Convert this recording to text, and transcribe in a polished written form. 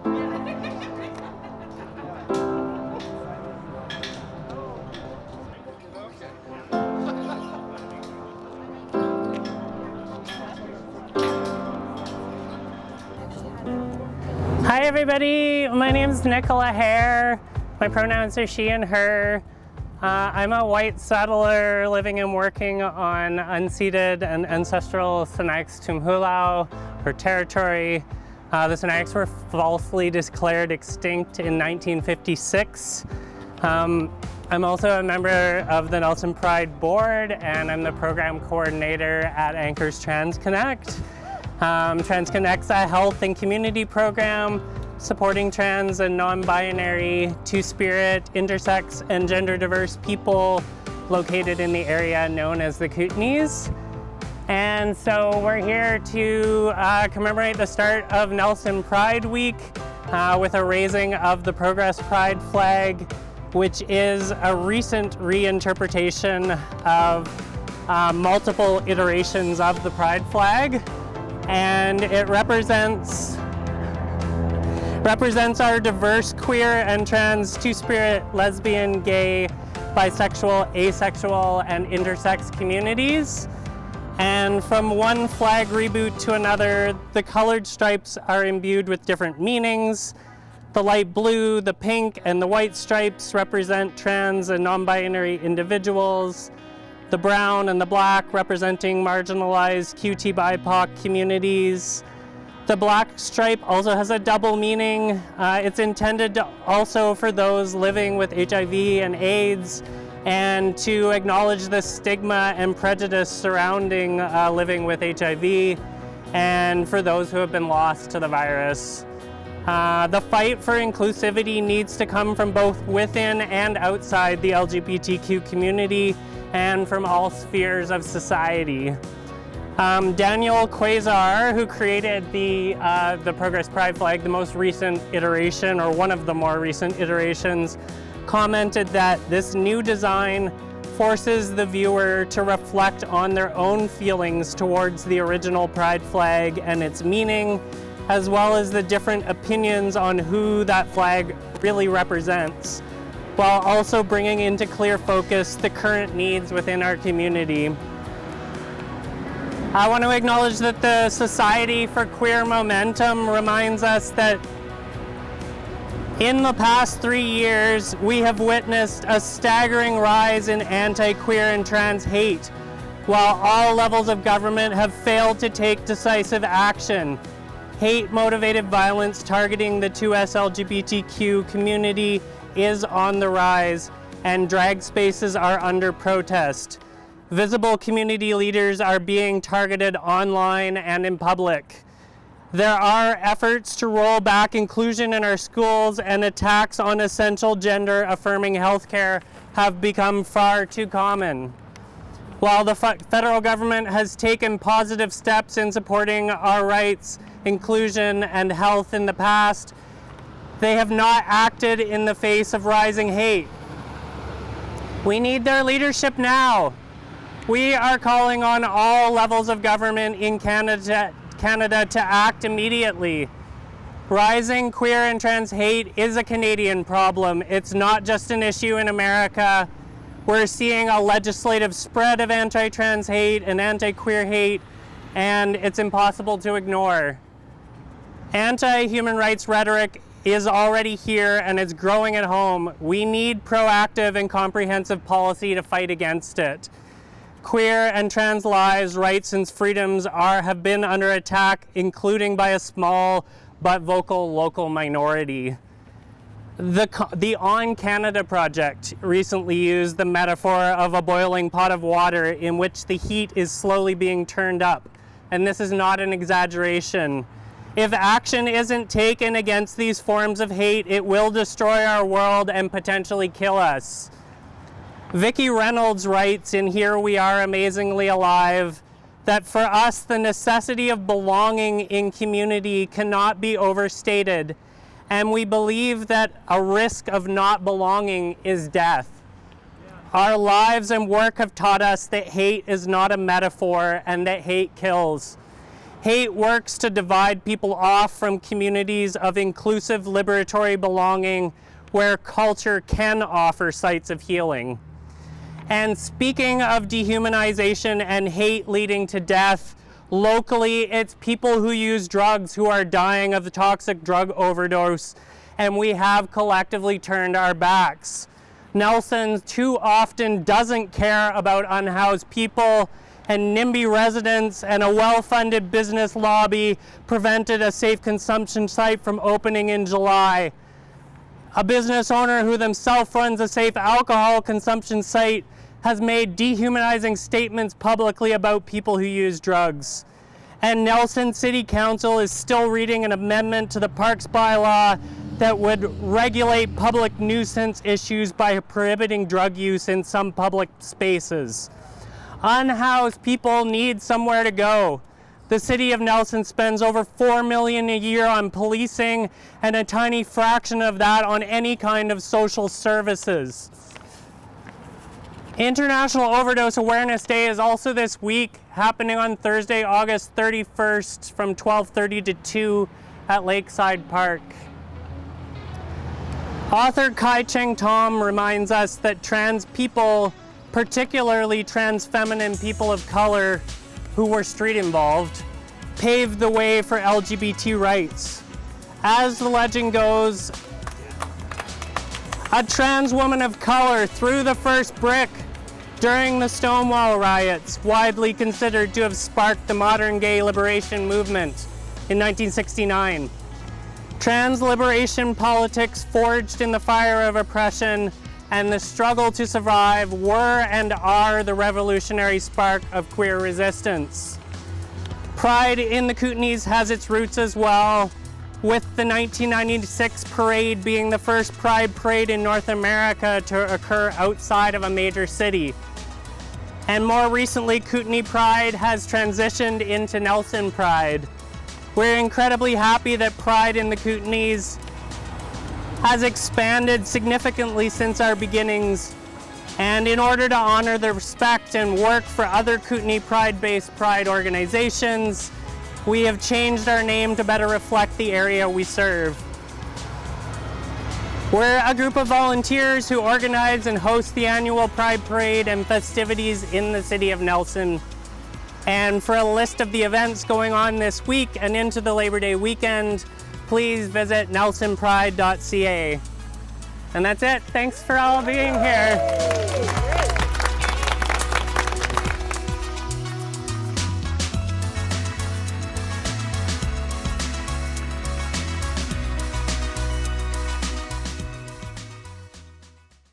Hi everybody, my name is Nicola Hare. My pronouns are she and her. I'm a white settler living and working on unceded and ancestral Sinaiaks Tumhulau, or territory. The Sinaiaks were falsely declared extinct in 1956. I'm also a member of the Nelson Pride Board, and I'm the program coordinator at Anchor's TransConnect. TransConnect's a health and community program supporting trans and non-binary, two-spirit, intersex, and gender-diverse people located in the area known as the Kootenays. And so we're here to commemorate the start of Nelson Pride Week with a raising of the Progress Pride flag, which is a recent reinterpretation of multiple iterations of the Pride flag. And it represents our diverse queer and trans, two-spirit, lesbian, gay, bisexual, asexual, and intersex communities. And from one flag reboot to another, the colored stripes are imbued with different meanings. The light blue, the pink, and the white stripes represent trans and non-binary individuals. The brown and the black representing marginalized QT BIPOC communities. The black stripe also has a double meaning. It's intended also for those living with HIV and AIDS, and to acknowledge the stigma and prejudice surrounding living with HIV, and for those who have been lost to the virus. The fight for inclusivity needs to come from both within and outside the LGBTQ community, and from all spheres of society. Daniel Quasar, who created the Progress Pride flag, the most recent iteration, or one of the more recent iterations, commented that this new design forces the viewer to reflect on their own feelings towards the original Pride flag and its meaning, as well as the different opinions on who that flag really represents, while also bringing into clear focus the current needs within our community. I want to acknowledge that the Society for Queer Momentum reminds us that in the past 3 years, we have witnessed a staggering rise in anti-queer and trans hate, while all levels of government have failed to take decisive action. Hate-motivated violence targeting the 2S LGBTQ community is on the rise, and drag spaces are under protest. Visible community leaders are being targeted online and in public. There are efforts to roll back inclusion in our schools, and attacks on essential gender-affirming healthcare have become far too common. While the federal government has taken positive steps in supporting our rights, inclusion, and health in the past, they have not acted in the face of rising hate. We need their leadership now. We are calling on all levels of government in Canada to act immediately. Rising queer and trans hate is a Canadian problem. It's not just an issue in America. We're seeing a legislative spread of anti-trans hate and anti-queer hate, and it's impossible to ignore. Anti-human rights rhetoric is already here, and it's growing at home. We need proactive and comprehensive policy to fight against it. Queer and trans lives, rights, and freedoms have been under attack, including by a small but vocal local minority. The On Canada project recently used the metaphor of a boiling pot of water in which the heat is slowly being turned up, and this is not an exaggeration. If action isn't taken against these forms of hate, it will destroy our world and potentially kill us. Vicki Reynolds writes in Here We Are Amazingly Alive that for us the necessity of belonging in community cannot be overstated, and we believe that a risk of not belonging is death. Our lives and work have taught us that hate is not a metaphor and that hate kills. Hate works to divide people off from communities of inclusive liberatory belonging where culture can offer sites of healing. And speaking of dehumanization and hate leading to death, locally it's people who use drugs who are dying of the toxic drug overdose, and we have collectively turned our backs. Nelson too often doesn't care about unhoused people, and NIMBY residents and a well-funded business lobby prevented a safe consumption site from opening in July. A business owner who themselves runs a safe alcohol consumption site has made dehumanizing statements publicly about people who use drugs. And Nelson City Council is still reading an amendment to the Parks bylaw that would regulate public nuisance issues by prohibiting drug use in some public spaces. Unhoused people need somewhere to go. The city of Nelson spends over $4 million a year on policing and a tiny fraction of that on any kind of social services. International Overdose Awareness Day is also this week, happening on Thursday, August 31st from 12:30 to 2 at Lakeside Park. Author Kai Cheng Tom reminds us that trans people, particularly trans feminine people of color who were street involved, paved the way for LGBT rights. As the legend goes, a trans woman of color threw the first brick during the Stonewall riots, widely considered to have sparked the modern gay liberation movement in 1969. Trans liberation politics forged in the fire of oppression and the struggle to survive were and are the revolutionary spark of queer resistance. Pride in the Kootenays has its roots as well, with the 1996 parade being the first pride parade in North America to occur outside of a major city. And more recently, Kootenay Pride has transitioned into Nelson Pride. We're incredibly happy that Pride in the Kootenays has expanded significantly since our beginnings, and in order to honor the respect and work for other Kootenay Pride-based Pride organizations, we have changed our name to better reflect the area we serve. We're a group of volunteers who organize and host the annual Pride Parade and festivities in the city of Nelson. And for a list of the events going on this week and into the Labor Day weekend, please visit nelsonpride.ca. And that's it. Thanks for all being here.